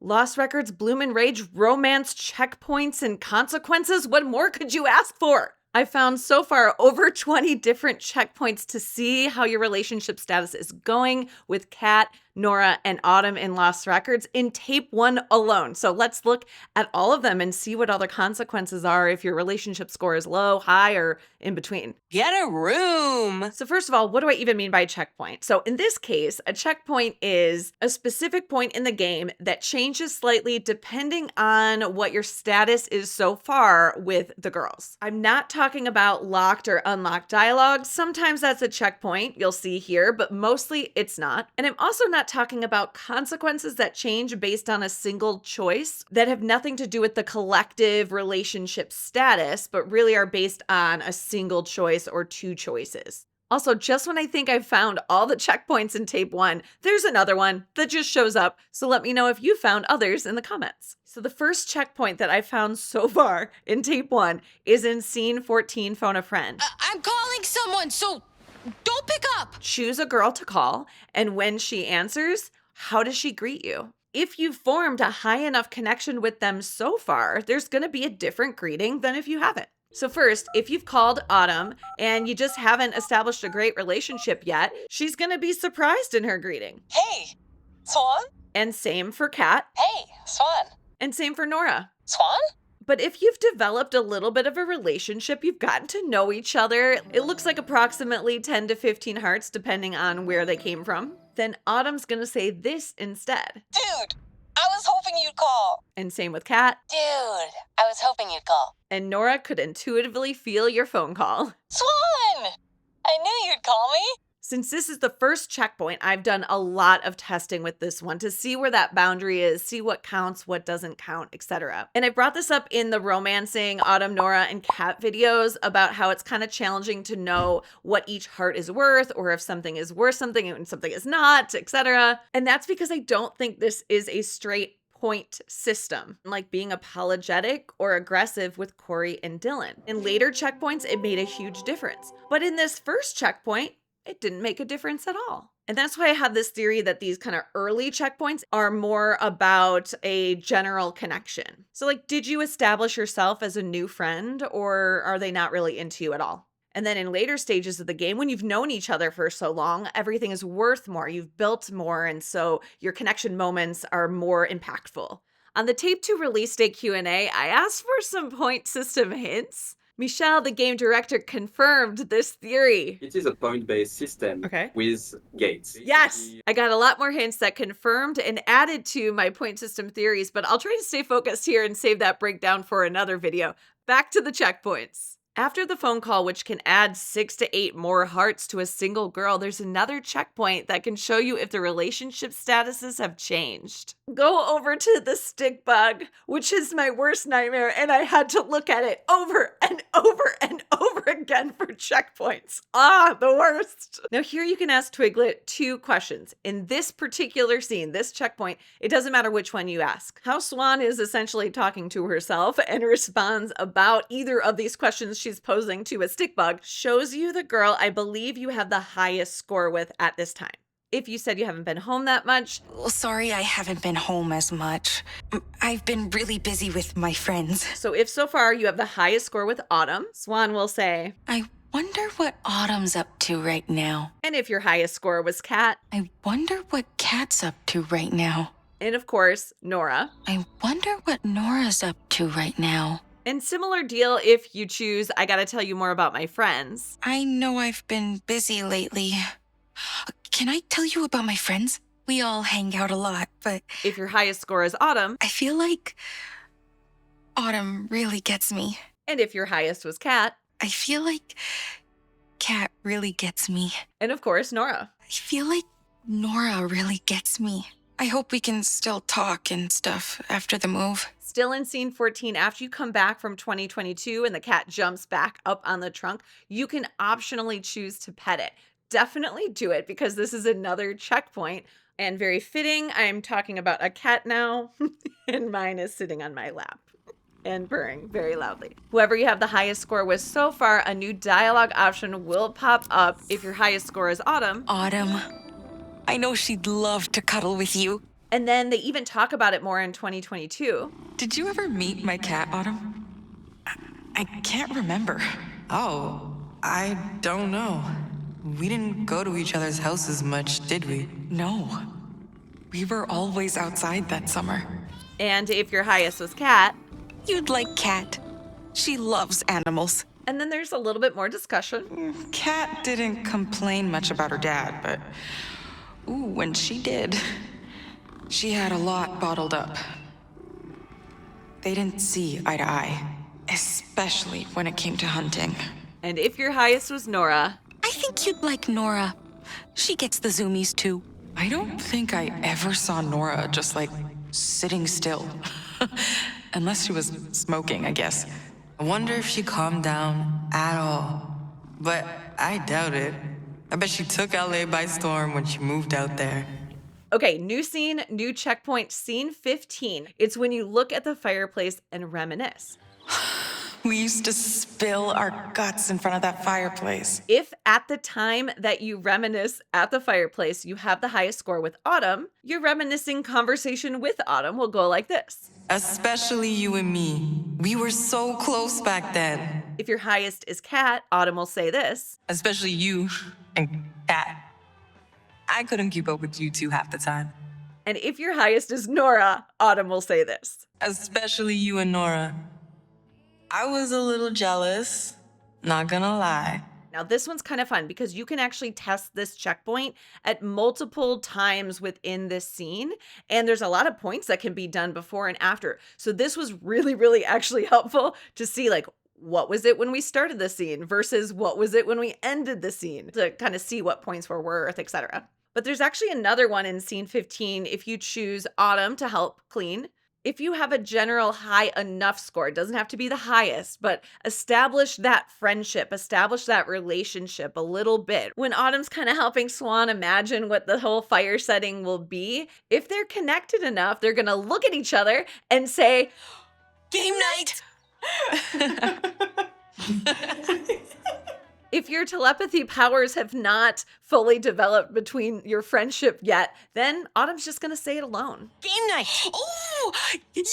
Lost records, bloom and rage, romance, checkpoints, and consequences. What more could you ask for? I found so far over 20 different checkpoints to see how your relationship status is going with Kat, Nora, and Autumn in Lost Records in tape 1 alone. So let's look at all of them and see what all the consequences are if your relationship score is low, high, or in between. Get a room. So first of all, what do I even mean by checkpoint? So in this case, a checkpoint is a specific point in the game that changes slightly depending on what your status is so far with the girls. I'm not talking about locked or unlocked dialogue. Sometimes that's a checkpoint you'll see here, but mostly it's not. And I'm also not talking about consequences that change based on a single choice that have nothing to do with the collective relationship status, but really are based on a single choice or two choices. Also, just when I think I've found all the checkpoints in tape 1, there's another one that just shows up. So let me know if you found others in the comments. So the first checkpoint that I found so far in tape 1 is in scene 14, phone a friend. I'm calling someone, so don't pick up. Choose a girl to call, and when she answers, how does she greet you? If you've formed a high enough connection with them so far, there's going to be a different greeting than if you haven't. So first, if you've called Autumn and you just haven't established a great relationship yet, she's going to be surprised in her greeting. Hey, Swan? And same for Kat. Hey, Swan. And same for Nora. Swan? But if you've developed a little bit of a relationship, you've gotten to know each other, it looks like approximately 10 to 15 hearts depending on where they came from, then Autumn's gonna say this instead. Dude, I was hoping you'd call. And same with Kat. Dude, I was hoping you'd call. And Nora could intuitively feel your phone call. Swan! I knew you'd call me. Since this is the first checkpoint, I've done a lot of testing with this one to see where that boundary is, see what counts, what doesn't count, etc. And I brought this up in the romancing Autumn, Nora, and Kat videos about how it's kind of challenging to know what each heart is worth, or if something is worth something and something is not, etc. And that's because I don't think this is a straight point system, like being apologetic or aggressive with Corey and Dylan. In later checkpoints, it made a huge difference. But in this first checkpoint, it didn't make a difference at all. And that's why I have this theory that these kind of early checkpoints are more about a general connection. So like, did you establish yourself as a new friend, or are they not really into you at all? And then in later stages of the game, when you've known each other for so long, everything is worth more. You've built more, and so your connection moments are more impactful. On the Tape 2 release day Q&A, I asked for some point system hints. Michelle, the game director, confirmed this theory. It is a point-based system with gates. Yes! I got a lot more hints that confirmed and added to my point system theories, but I'll try to stay focused here and save that breakdown for another video. Back to the checkpoints. After the phone call, which can add 6 to 8 more hearts to a single girl, there's another checkpoint that can show you if the relationship statuses have changed. Go over to the stick bug, which is my worst nightmare, and I had to look at it over and over and over again for checkpoints. The worst. Now here you can ask Twiglet 2 questions. In this particular scene, this checkpoint, it doesn't matter which one you ask. How Swan is essentially talking to herself and responds about either of these questions she's posing to a stick bug shows you the girl I believe you have the highest score with at this time. If you said you haven't been home that much. Well, sorry, I haven't been home as much. I've been really busy with my friends. So if so far you have the highest score with Autumn, Swan will say, I wonder what Autumn's up to right now. And if your highest score was Kat, I wonder what Kat's up to right now. And of course, Nora. I wonder what Nora's up to right now. And similar deal if you choose, I gotta tell you more about my friends. I know I've been busy lately. Can I tell you about my friends? We all hang out a lot, but... If your highest score is Autumn, I feel like Autumn really gets me. And if your highest was Kat, I feel like Kat really gets me. And of course, Nora. I feel like Nora really gets me. I hope we can still talk and stuff after the move. Still in scene 14, after you come back from 2022 and the cat jumps back up on the trunk, you can optionally choose to pet it. Definitely do it because this is another checkpoint and very fitting. I'm talking about a cat now and mine is sitting on my lap and purring very loudly. Whoever you have the highest score with so far, a new dialogue option will pop up if your highest score is Autumn. Autumn, I know she'd love to cuddle with you. And then they even talk about it more in 2022. Did you ever meet my cat, Autumn? I can't remember. Oh, I don't know. We didn't go to each other's houses much, did we? No. We were always outside that summer. And if your highest was Cat. You'd like Cat. She loves animals. And then there's a little bit more discussion. Cat didn't complain much about her dad, but when she did, she had a lot bottled up. They didn't see eye to eye, especially when it came to hunting. And if your highest was Nora. I think you'd like Nora. She gets the zoomies too. I don't think I ever saw Nora just like sitting still. Unless she was smoking, I guess. I wonder if she calmed down at all. But I doubt it. I bet she took LA by storm when she moved out there. Okay, new scene, new checkpoint, scene 15. It's when you look at the fireplace and reminisce. We used to spill our guts in front of that fireplace. If at the time that you reminisce at the fireplace, you have the highest score with Autumn, your reminiscing conversation with Autumn will go like this. Especially you and me. We were so close back then. If your highest is Cat, Autumn will say this. Especially you and Cat. I couldn't keep up with you two half the time. And if your highest is Nora, Autumn will say this. Especially you and Nora. I was a little jealous, not gonna lie. Now, this one's kind of fun because you can actually test this checkpoint at multiple times within this scene. And there's a lot of points that can be done before and after. So this was really, really actually helpful to see, like, what was it when we started the scene versus what was it when we ended the scene, to kind of see what points were worth, etc. But there's actually another one in scene 15 if you choose Autumn to help clean. If you have a general high enough score, it doesn't have to be the highest, but establish that friendship, establish that relationship a little bit. When Autumn's kind of helping Swan imagine what the whole fire setting will be, if they're connected enough, they're going to look at each other and say, Game night! if your telepathy powers have not fully developed between your friendship yet, then Autumn's just going to say it alone. Game night! Oh, yeah!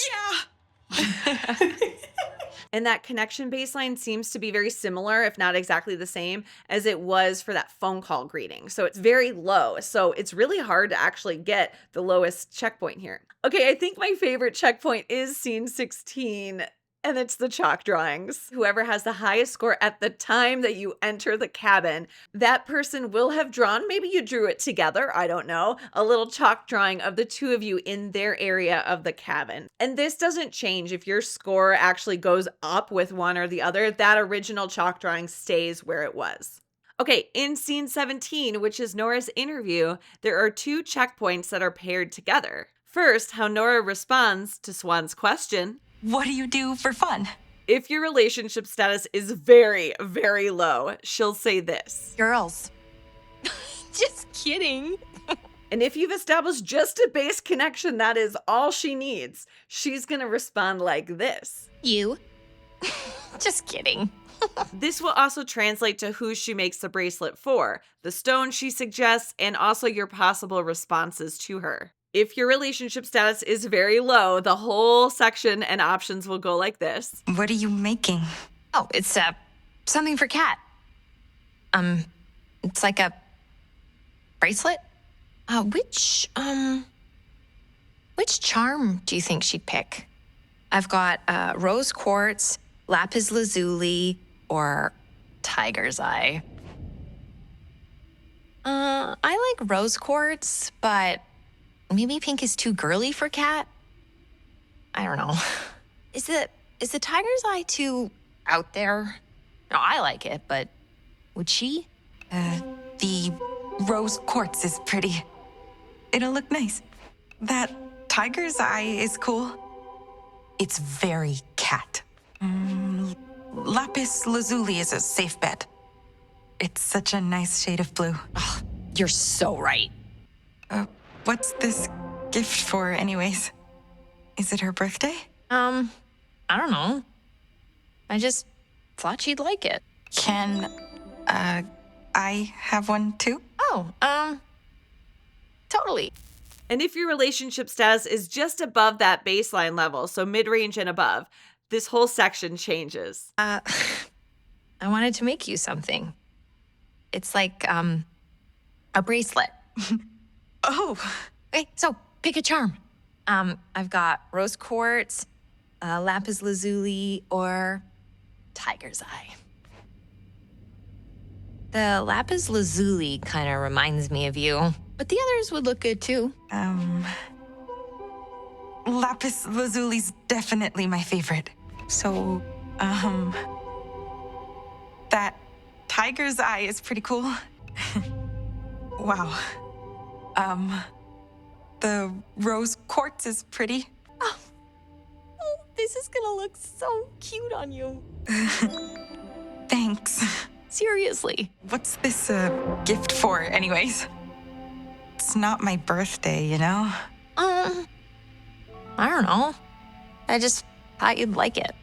And that connection baseline seems to be very similar, if not exactly the same, as it was for that phone call greeting. So it's very low. So it's really hard to actually get the lowest checkpoint here. Okay, I think my favorite checkpoint is scene 16. And it's the chalk drawings. Whoever has the highest score at the time that you enter the cabin, that person will have drawn, maybe you drew it together, I don't know, a little chalk drawing of the two of you in their area of the cabin. And this doesn't change if your score actually goes up with one or the other. That original chalk drawing stays where it was. Okay, in scene 17, which is Nora's interview, there are two checkpoints that are paired together. First, how Nora responds to Swan's question. What do you do for fun? If your relationship status is very, very low, she'll say this. Girls. Just kidding. And if you've established just a base connection, that is all she needs, she's gonna respond like this. You. Just kidding. This will also translate to who she makes the bracelet for, the stone she suggests, and also your possible responses to her. If your relationship status is very low, the whole section and options will go like this. What are you making? Oh, it's something for Cat. It's like a bracelet. Which charm do you think she'd pick? I've got rose quartz, lapis lazuli, or tiger's eye. I like rose quartz, but maybe pink is too girly for Cat. I don't know. Is the tiger's eye too out there? No, I like it, but would she? The rose quartz is pretty. It'll look nice. That tiger's eye is cool. It's very Cat. Lapis lazuli is a safe bet. It's such a nice shade of blue. Oh, you're so right. What's this gift for anyways? Is it her birthday? I don't know. I just thought she'd like it. Can, I have one too? Oh, totally. And if your relationship status is just above that baseline level, so mid-range and above, this whole section changes. I wanted to make you something. It's like, a bracelet. Oh, Okay, so pick a charm. I've got rose quartz, lapis lazuli, or tiger's eye. The lapis lazuli kind of reminds me of you, but the others would look good too. lapis lazuli's definitely my favorite. So, that tiger's eye is pretty cool. Wow. The rose quartz is pretty. Oh, this is gonna look so cute on you. Thanks. Seriously. What's this gift for, anyways? It's not my birthday, you know? I don't know. I just thought you'd like it.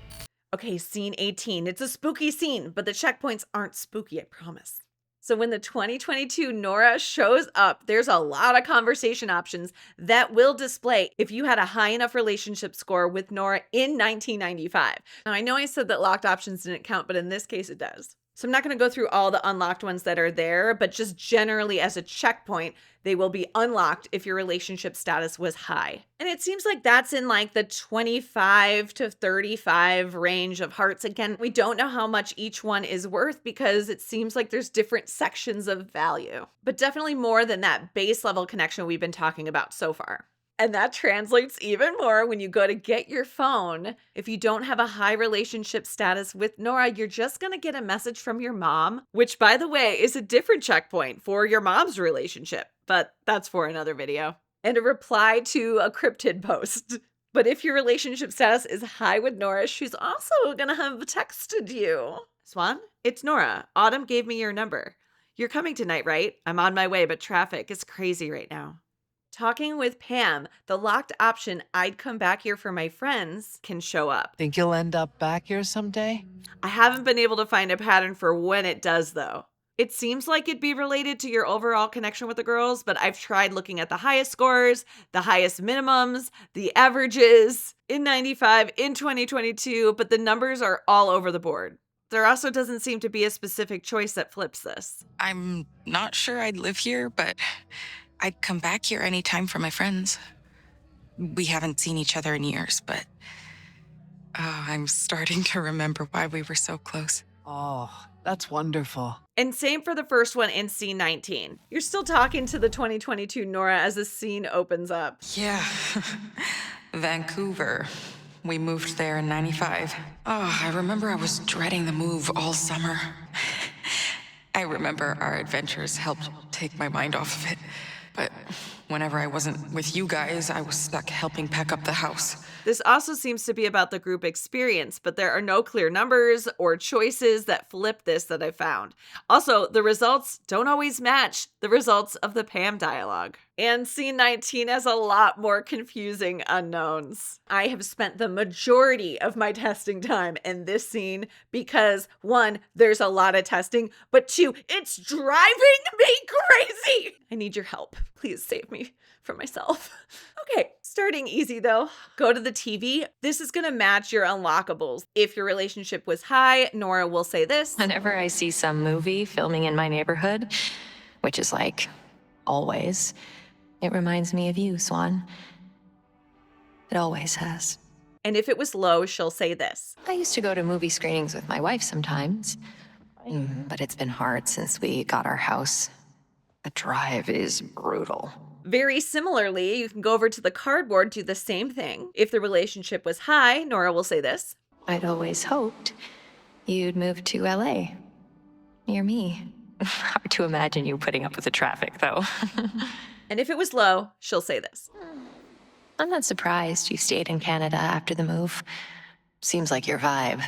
Okay, scene 18. It's a spooky scene, but the checkpoints aren't spooky, I promise. So when the 2022 Nora shows up, there's a lot of conversation options that will display if you had a high enough relationship score with Nora in 1995. Now, I know I said that locked options didn't count, but in this case it does. So I'm not going to go through all the unlocked ones that are there, but just generally as a checkpoint, they will be unlocked if your relationship status was high. And it seems like that's in like the 25 to 35 range of hearts. Again, we don't know how much each one is worth because it seems like there's different sections of value, but definitely more than that base level connection we've been talking about so far. And that translates even more when you go to get your phone. If you don't have a high relationship status with Nora, you're just going to get a message from your mom, which, by the way, is a different checkpoint for your mom's relationship, but that's for another video. And a reply to a cryptid post. But if your relationship status is high with Nora, she's also going to have texted you. Swan, it's Nora. Autumn gave me your number. You're coming tonight, right? I'm on my way, but traffic is crazy right now. Talking with Pam, the locked option, I'd come back here for my friends, can show up. Think you'll end up back here someday? I haven't been able to find a pattern for when it does, though. It seems like it'd be related to your overall connection with the girls, but I've tried looking at the highest scores, the highest minimums, the averages in 95, in 2022, but the numbers are all over the board. There also doesn't seem to be a specific choice that flips this. I'm not sure I'd live here, but I'd come back here anytime for my friends. We haven't seen each other in years, but I'm starting to remember why we were so close. Oh, that's wonderful. And same for the first one in scene 19. You're still talking to the 2022 Nora as the scene opens up. Yeah. Vancouver. We moved there in 95. Oh, I remember I was dreading the move all summer. I remember our adventures helped take my mind off of it. But whenever I wasn't with you guys, I was stuck helping pack up the house. This also seems to be about the group experience, but there are no clear numbers or choices that flip this that I found. Also, the results don't always match the results of the Pam dialogue. And scene 19 has a lot more confusing unknowns. I have spent the majority of my testing time in this scene because, one, there's a lot of testing, but two, it's driving me crazy. I need your help. Please save me from myself. Okay, starting easy though. Go to the TV. This is gonna match your unlockables. If your relationship was high, Nora will say this. Whenever I see some movie filming in my neighborhood, which is like always, it reminds me of you, Swan. It always has. And if it was low, she'll say this. I used to go to movie screenings with my wife sometimes, but it's been hard since we got our house. The drive is brutal. Very similarly, you can go over to the cardboard, do the same thing. If the relationship was high, Nora will say this. I'd always hoped you'd move to LA, near me. Hard to imagine you putting up with the traffic, though. And if it was low, she'll say this. I'm not surprised you stayed in Canada after the move. Seems like your vibe.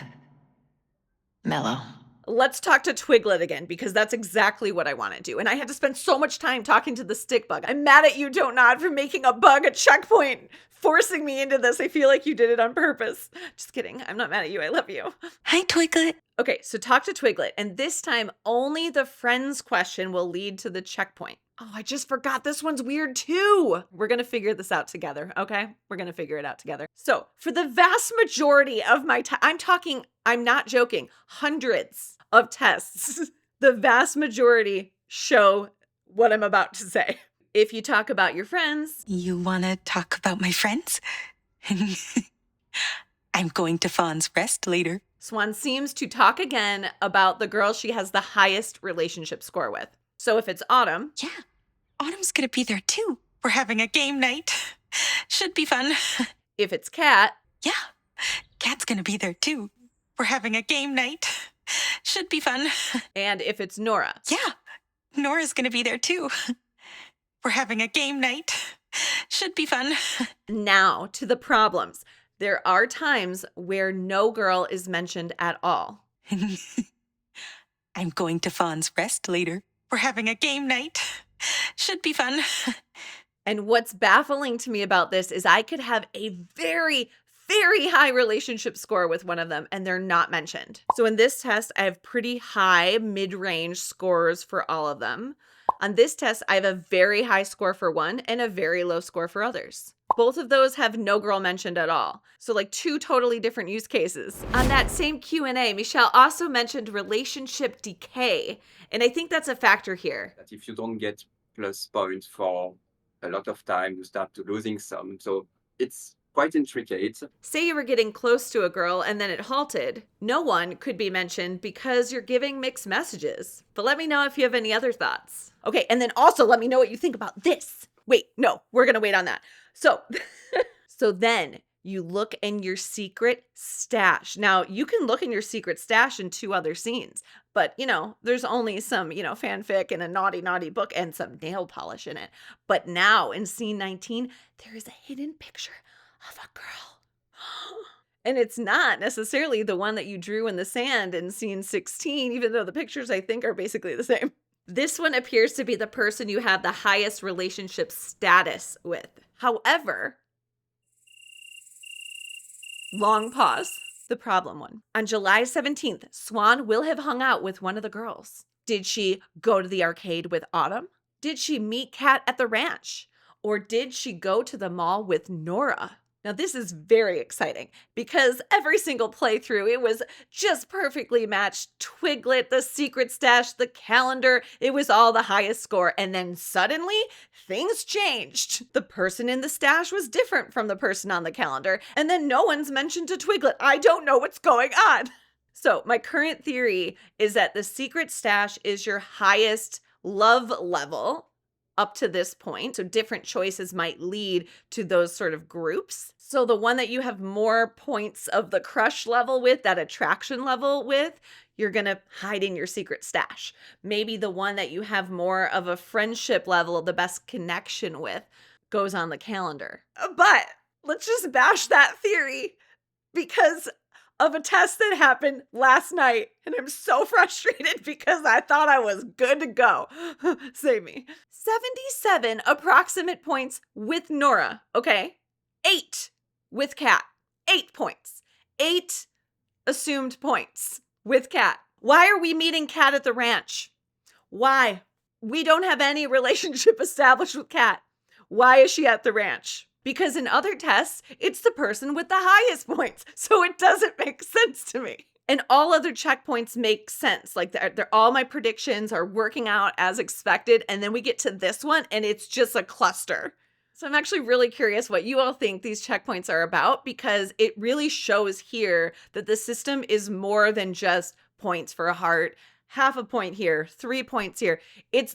Mellow. Let's talk to Twiglet again, because that's exactly what I want to do. And I had to spend so much time talking to the stick bug. I'm mad at you, Don't Nod, for making a bug a checkpoint, forcing me into this. I feel like you did it on purpose. Just kidding. I'm not mad at you. I love you. Hi, Twiglet. Okay, so talk to Twiglet. And this time, only the friends question will lead to the checkpoint. Oh, I just forgot this one's weird too. We're going to figure this out together, okay? We're going to figure it out together. So, for the vast majority of my time, I'm not joking, hundreds of tests, the vast majority show what I'm about to say. If you talk about your friends. You want to talk about my friends? I'm going to Fawn's Rest later. Swan seems to talk again about the girl she has the highest relationship score with. So if it's Autumn. Yeah, Autumn's gonna be there too. We're having a game night. Should be fun. If it's Kat. Yeah, Kat's gonna be there too. We're having a game night. Should be fun. And if it's Nora. Yeah, Nora's gonna be there too. We're having a game night. Should be fun. Now to the problems. There are times where no girl is mentioned at all. I'm going to Fawn's Rest later. We're having a game night. Should be fun. And what's baffling to me about this is I could have a very, very high relationship score with one of them and they're not mentioned. So in this test, I have pretty high mid-range scores for all of them. On this test, I have a very high score for one and a very low score for others. Both of those have no girl mentioned at all. So like two totally different use cases. On that same Q&A, Michelle also mentioned relationship decay. And I think that's a factor here. That if you don't get plus points for a lot of time, you start to losing some. So it's quite intricate. Say you were getting close to a girl and then it halted. No one could be mentioned because you're giving mixed messages. But let me know if you have any other thoughts. Okay, and then also let me know what you think about this. Wait, no, we're gonna wait on that. So then you look in your secret stash. Now, you can look in your secret stash in two other scenes, but there's only some, fanfic and a naughty, naughty book and some nail polish in it. But now in scene 19, there is a hidden picture of a girl. And it's not necessarily the one that you drew in the sand in scene 16, even though the pictures I think are basically the same. This one appears to be the person you have the highest relationship status with. However, long pause, the problem one. On July 17th, Swan will have hung out with one of the girls. Did she go to the arcade with Autumn? Did she meet Kat at the ranch? Or did she go to the mall with Nora? Now, this is very exciting because every single playthrough, it was just perfectly matched. Twiglet, the secret stash, the calendar, it was all the highest score. And then suddenly, things changed. The person in the stash was different from the person on the calendar. And then no one's mentioned to Twiglet. I don't know what's going on. So my current theory is that the secret stash is your highest love level up to this point. So different choices might lead to those sort of groups. So the one that you have more points of the crush level with, that attraction level with, you're going to hide in your secret stash. Maybe the one that you have more of a friendship level, the best connection with, goes on the calendar. But let's just bash that theory because of a test that happened last night. And I'm so frustrated because I thought I was good to go. Save me. 77 approximate points with Nora. Okay. 8 with Kat. 8 points. 8 assumed points with Kat. Why are we meeting Kat at the ranch? Why? We don't have any relationship established with Kat. Why is she at the ranch? Because in other tests, it's the person with the highest points. So it doesn't make sense to me. And all other checkpoints make sense. Like they're all my predictions are working out as expected. And then we get to this one and it's just a cluster. So I'm actually really curious what you all think these checkpoints are about because it really shows here that the system is more than just points for a heart. Half a point here, 3 points here.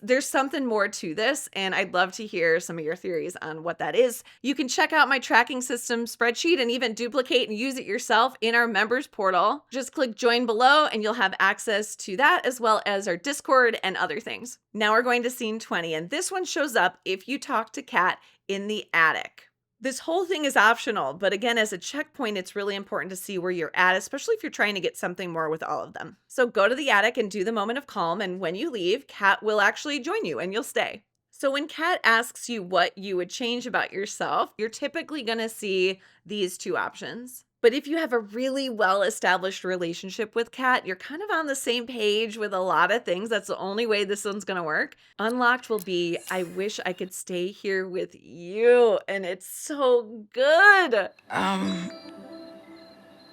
There's something more to this, and I'd love to hear some of your theories on what that is. You can check out my tracking system spreadsheet and even duplicate and use it yourself in our members portal. Just click join below and you'll have access to that as well as our Discord and other things. Now we're going to scene 20, and this one shows up if you talk to Kat in the attic. This whole thing is optional, but again, as a checkpoint, it's really important to see where you're at, especially if you're trying to get something more with all of them. So go to the attic and do the moment of calm, and when you leave, Kat will actually join you and you'll stay. So when Kat asks you what you would change about yourself, you're typically going to see these two options. But if you have a really well-established relationship with Kat, you're kind of on the same page with a lot of things. That's the only way this one's going to work. Unlocked will be, I wish I could stay here with you. And it's so good.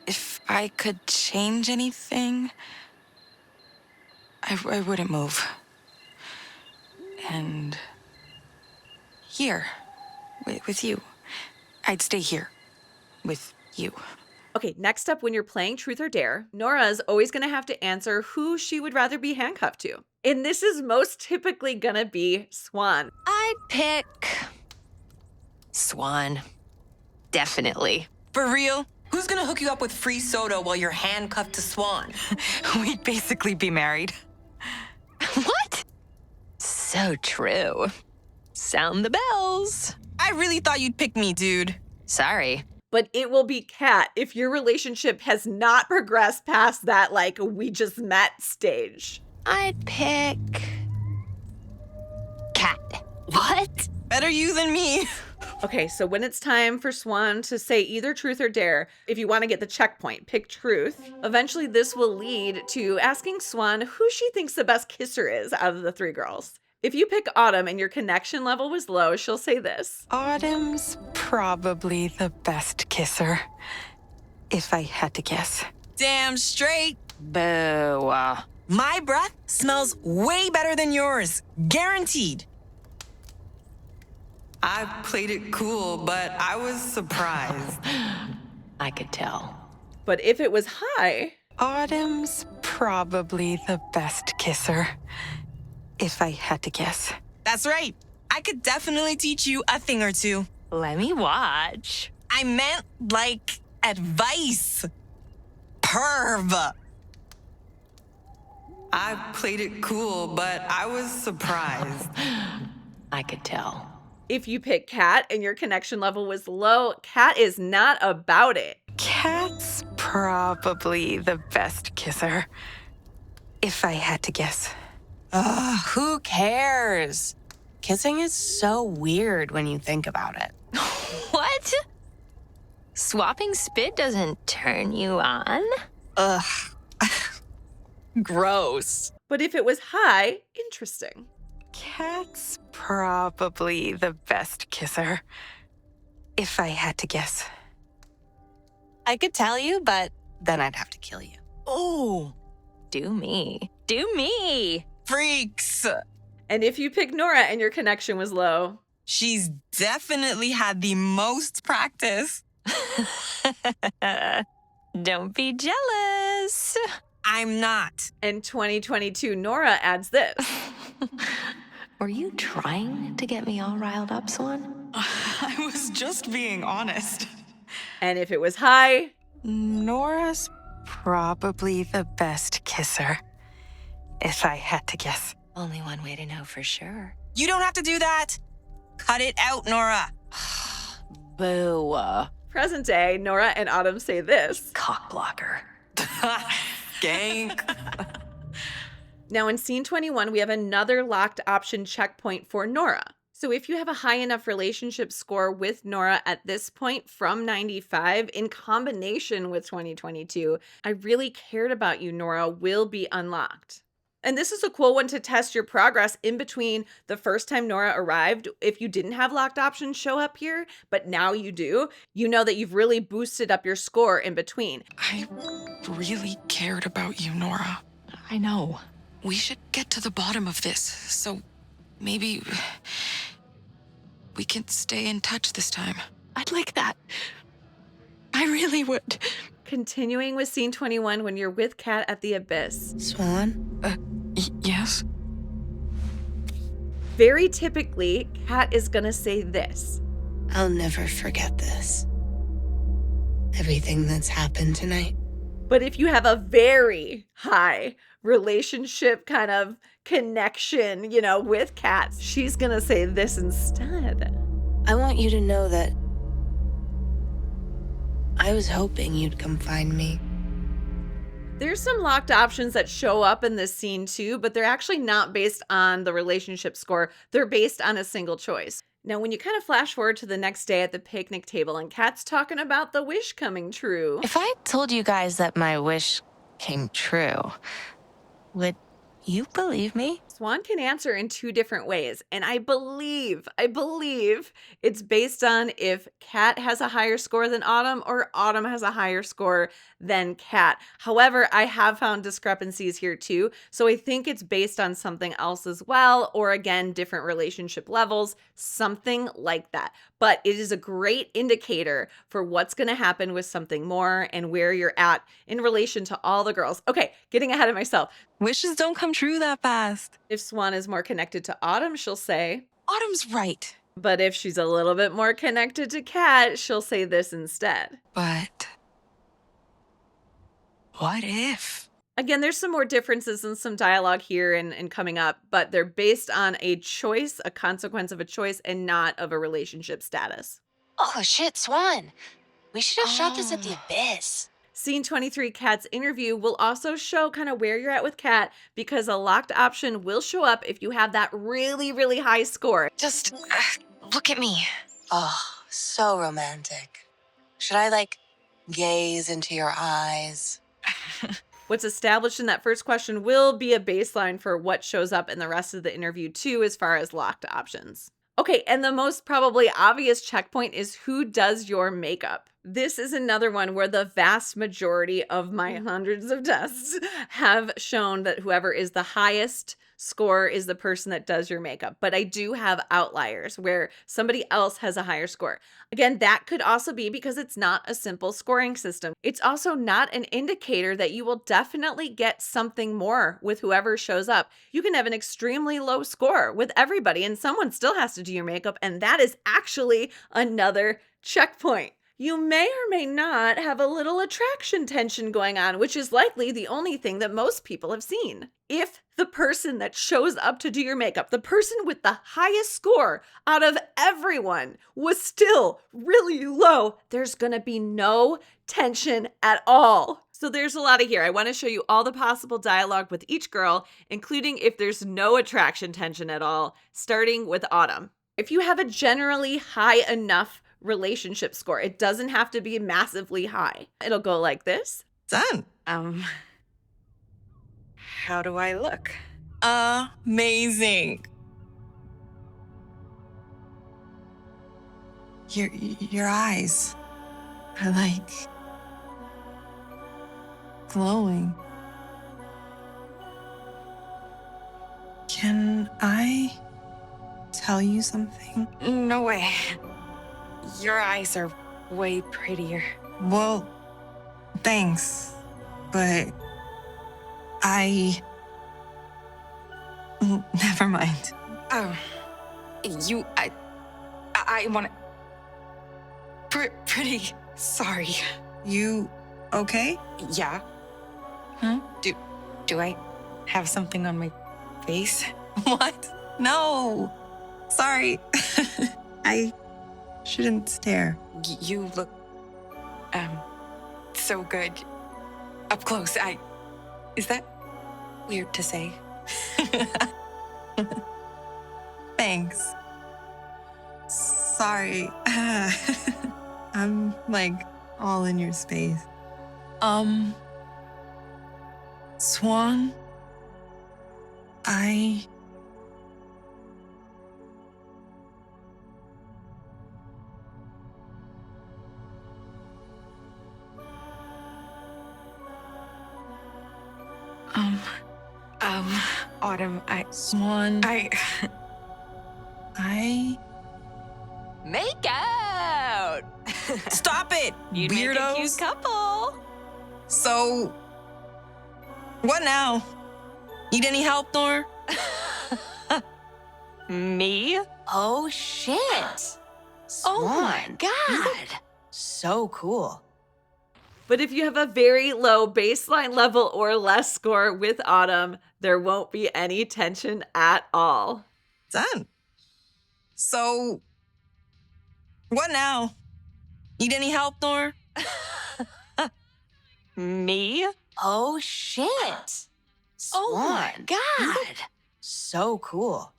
If I could change anything, I wouldn't move. And here, with you. I'd stay here, with you. Okay, next up, when you're playing Truth or Dare, Nora's always going to have to answer who she would rather be handcuffed to. And this is most typically going to be Swan. I'd pick Swan. Definitely. For real? Who's gonna hook you up with free soda while you're handcuffed to Swan? We'd basically be married. What? So true. Sound the bells. I really thought you'd pick me, dude. Sorry. But it will be Kat if your relationship has not progressed past that, like, we just met stage. I'd pick Cat. What? Better you than me. Okay, so when it's time for Swan to say either Truth or Dare, if you want to get the checkpoint, pick Truth. Eventually, this will lead to asking Swan who she thinks the best kisser is out of the three girls. If you pick Autumn and your connection level was low, she'll say this. Autumn's probably the best kisser, if I had to guess. Damn straight. Boo. My breath smells way better than yours. Guaranteed. I played it cool, but I was surprised. I could tell. But if it was high, Autumn's probably the best kisser, if I had to guess. That's right. I could definitely teach you a thing or two. Let me watch. I meant like advice. Perv. I played it cool, but I was surprised. I could tell. if you pick Kat and your connection level was low, Kat is not about it. Cat's probably the best kisser, if I had to guess. Ugh, who cares? Kissing is so weird when you think about it. What? Swapping spit doesn't turn you on? Ugh. Gross. But if it was high, interesting. Cat's probably the best kisser, if I had to guess. I could tell you, but then I'd have to kill you. Oh, Do me. Do me. freaks. And if you pick Nora and your connection was low, She's definitely had the most practice. Don't be jealous. I'm not. in 2022, Nora adds this. Were you trying to get me all riled up, Swan? I was just being honest. And if it was high, Nora's probably the best kisser, if I had to guess. Only one way to know for sure. You don't have to do that. Cut it out, Nora. Boo. present day, Nora and Autumn say this. Cock blocker. Gank. Now in scene 21, we have another locked option checkpoint for Nora. So if you have a high enough relationship score with Nora at this point from 95 in combination with 2022, I really cared about you, Nora, will be unlocked. And this is a cool one to test your progress in between the first time Nora arrived. If you didn't have locked options show up here, but now you do, you know that you've really boosted up your score in between. I really cared about you, Nora. I know. We should get to the bottom of this, so maybe we can stay in touch this time. I'd like that. I really would. Continuing with scene 21 when you're with Kat at the Abyss. Swan? Yes? Very typically, Kat is gonna say this. I'll never forget this. Everything that's happened tonight. But if you have a very high relationship kind of connection, with Kat, she's gonna say this instead. I want you to know that I was hoping you'd come find me. There's some locked options that show up in this scene too, but they're actually not based on the relationship score. They're based on a single choice. Now, when you kind of flash forward to the next day at the picnic table and Kat's talking about the wish coming true. If I told you guys that my wish came true, would you believe me? Swan can answer in two different ways, and I believe it's based on if Kat has a higher score than Autumn or Autumn has a higher score than Kat. However, I have found discrepancies here too, so I think it's based on something else as well, or again, different relationship levels, something like that. But it is a great indicator for what's going to happen with something more and where you're at in relation to all the girls. Okay, getting ahead of myself. Wishes don't come true that fast. If Swan is more connected to Autumn, she'll say, Autumn's right. but if she's a little bit more connected to Kat, she'll say this instead. But what if? Again, there's some more differences and some dialogue here and coming up, but they're based on a choice, a consequence of a choice, and not of a relationship status. Oh shit, Swan. We should have shot this at the abyss. Scene 23, Kat's interview, will also show kind of where you're at with Kat, because a locked option will show up if you have that really, really high score. Just look at me. Oh, so romantic. Should I, like, gaze into your eyes? What's established in that first question will be a baseline for what shows up in the rest of the interview too, as far as locked options. Okay, and the most probably obvious checkpoint is who does your makeup. This is another one where the vast majority of my hundreds of tests have shown that whoever is the highest score is the person that does your makeup. But I do have outliers where somebody else has a higher score. Again, that could also be because it's not a simple scoring system. It's also not an indicator that you will definitely get something more with whoever shows up. You can have an extremely low score with everybody and someone still has to do your makeup, and that is actually another checkpoint. You may or may not have a little attraction tension going on, which is likely the only thing that most people have seen. If the person that shows up to do your makeup, the person with the highest score out of everyone, was still really low, there's gonna be no tension at all. So there's a lot of here. I want to show you all the possible dialogue with each girl, including if there's no attraction tension at all, starting with Autumn. If you have a generally high enough relationship score, it doesn't have to be massively high. It'll go like this. Done. How do I look? Amazing. Your eyes are like glowing. Can I tell you something? No way. Your eyes are way prettier. Well, thanks, but never mind. Oh, I want to... Pretty sorry. You okay? Yeah. Huh? Do I have something on my face? What? No. Sorry. I shouldn't stare. You look, so good. Up close, is that weird to say? Thanks. Sorry. I'm like all in your space. Swan, Autumn, Swan, Make out! Stop it, You'd weirdos. make a cute couple. So, what now? Need any help, Nora? Me? Oh shit. Oh my Swan. god. So cool. So cool. But if you have a very low baseline level or less score with Autumn, there won't be any tension at all. Done. So, what now? Need any help, Nora? Me? Oh shit. Oh my Swan. god. So cool.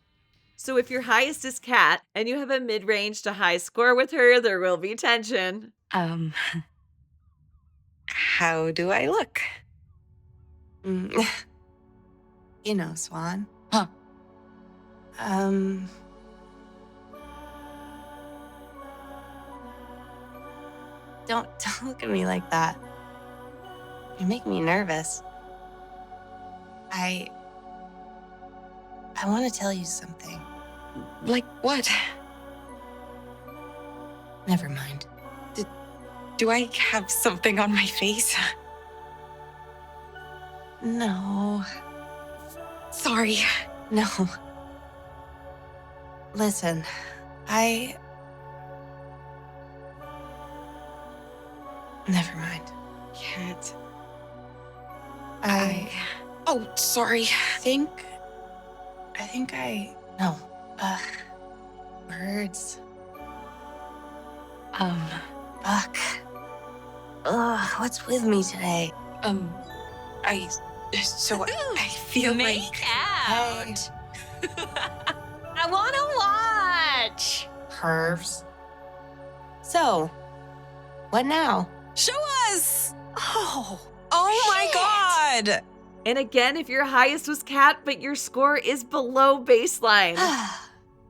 So if your highest is Cat and you have a mid-range to high score with her, there will be tension. How do I look? Mm. You know, Swan. Huh. Don't look at me like that. You make me nervous. I want to tell you something. Like what? Never mind. Do I have something on my face? No. Sorry. No. Listen, Never mind. Can't. I Oh, sorry. think no. Words. Fuck. Ugh, what's with me today? I feel Make like... out. I want to watch. Curves. So, what now? Show us! Oh my God! And again, if your highest was Cat, but your score is below baseline,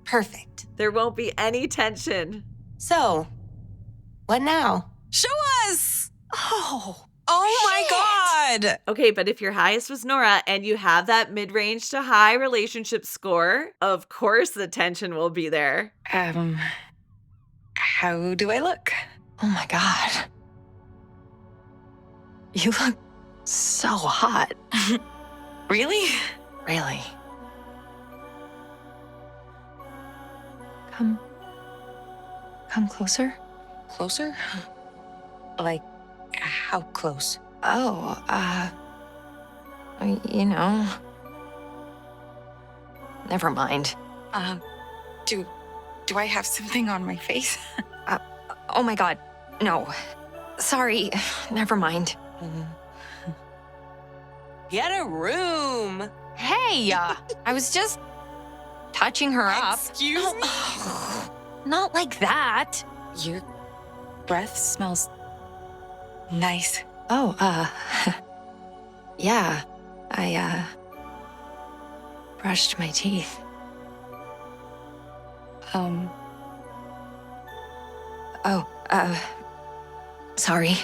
Perfect. there won't be any tension. So, what now? Show us! Oh my God! Okay, but if your highest was Nora and you have that mid-range to high relationship score, of course the tension will be there. How do I look? Oh my God. You look so hot. Really? Really. Come closer. Closer? Like, how close? Oh, you know. Never mind. Do I have something on my face? Oh my God. No. Sorry. Never mind. Get a room. Hey, I was just touching her up. Excuse me? Not like that. Your breath smells nice. Oh, yeah. I, brushed my teeth. Sorry.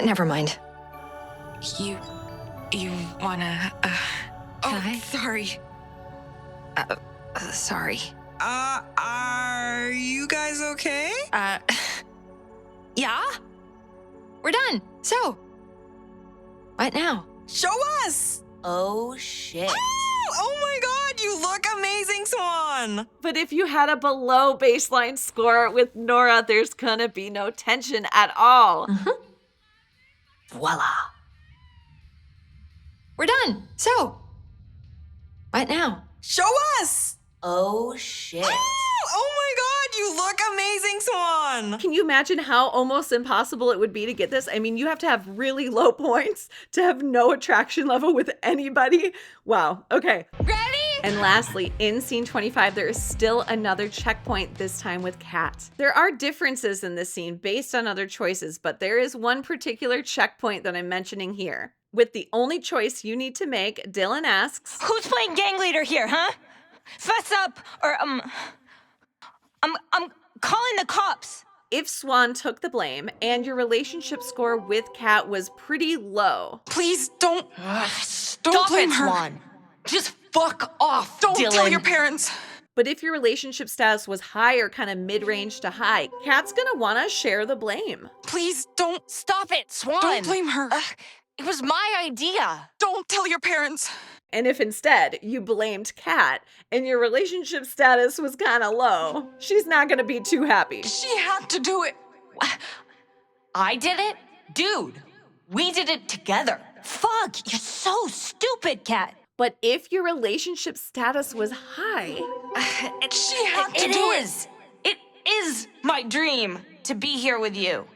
Never mind. You wanna, Can I? Sorry. Sorry. Are you guys okay? Yeah? We're done. So, what now? Show us! Oh shit. Oh my God, you look amazing, Swan! But if you had a below baseline score with Nora, there's gonna be no tension at all. Voila. We're done. So, what now? Show us! Oh shit. Oh my God, you look amazing, Swan! Can you imagine how almost impossible it would be to get this? I mean, you have to have really low points to have no attraction level with anybody. Wow. Okay. Ready? And lastly, in scene 25, there is still another checkpoint, this time with Kat. There are differences in this scene based on other choices, but there is one particular checkpoint that I'm mentioning here. With the only choice you need to make, Dylan asks, Who's playing gang leader here, huh? Fess up, or I'm calling the cops. if Swan took the blame and your relationship score with Kat was pretty low. Please don't Stop blame it, her. Swan. Just fuck off, Don't Dylan. tell your parents. But if your relationship status was high or kind of mid-range to high, Kat's gonna wanna share the blame. Please don't Stop it, Swan. don't blame her. It was my idea. Don't tell your parents. And if instead you blamed Kat and your relationship status was kind of low, she's not gonna be too happy. She had to do it. I did it? Dude, we did it together. Fuck, you're so stupid, Kat. But if your relationship status was high, She had to It do is. It is my dream to be here with you.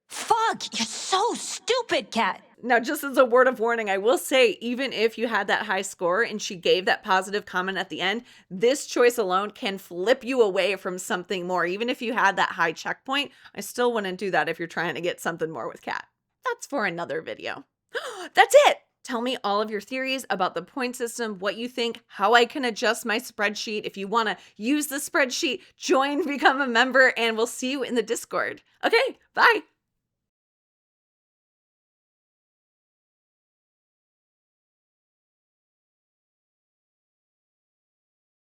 Fuck, Fuck, you're so stupid, Kat. Now, just as a word of warning, I will say, even if you had that high score and she gave that positive comment at the end, this choice alone can flip you away from something more. Even if you had that high checkpoint, I still wouldn't do that if you're trying to get something more with Kat. That's for another video. That's it! Tell me all of your theories about the point system, what you think, how I can adjust my spreadsheet. If you want to use the spreadsheet, join, become a member, and we'll see you in the Discord. Okay, bye!